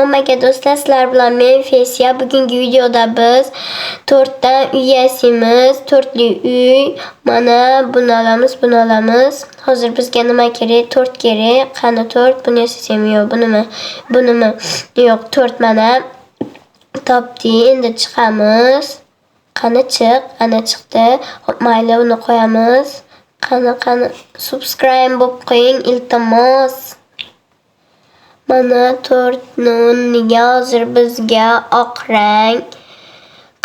Omega do'stlar, sizlar bilan men Fesiya. Bugungi videoda biz tortdan uy yasaymiz. Tortli uy. Mana buni olamiz. Hozir bizga nima kerak? Tort kerak. Qani tort? Buni yasasam yo'q. Bunimi? Yo'q, tort mana. Topdik. Endi chiqamiz. Qani chiq? Ana chiqdi. Xo'p, mayli, uni qo'yamiz. Qani subscribe bo'lib qo'ying, iltimos. Mana tortni o'rniga hozir bizga oq rang,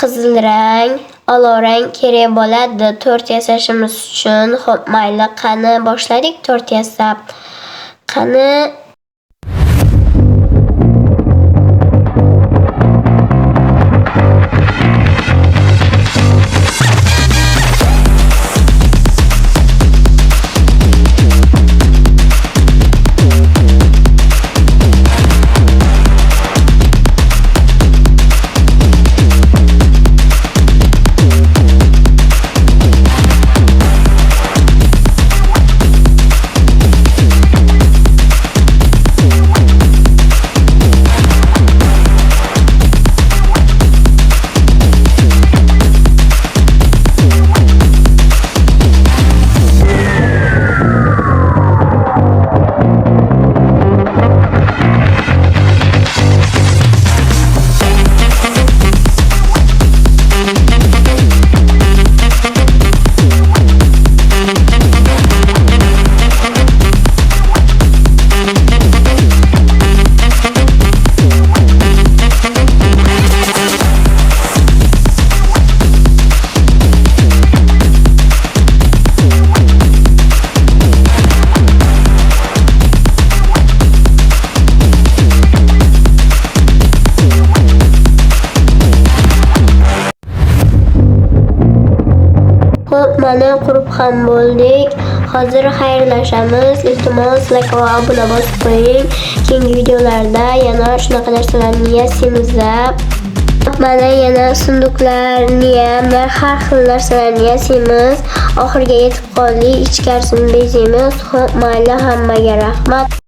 qizil rang, olov rang kerak bo'ladi tort yasashimiz uchun. Xo'p, mayli, qani boshladik tort yasab. Qani mana qurib ham bo'ldik. Hozir xayrlashamiz. Iltimos like va obuna bosib qo'ying. Keyingi videolarda yana shunaqa narsalarni yasaymiz. Mana yana sunduqlarni ham har xil narsalarni yasaymiz. Oxiriga yetib qoldik. Ichkarisini bezaymiz. Xo'p, mayli, hammaga rahmat.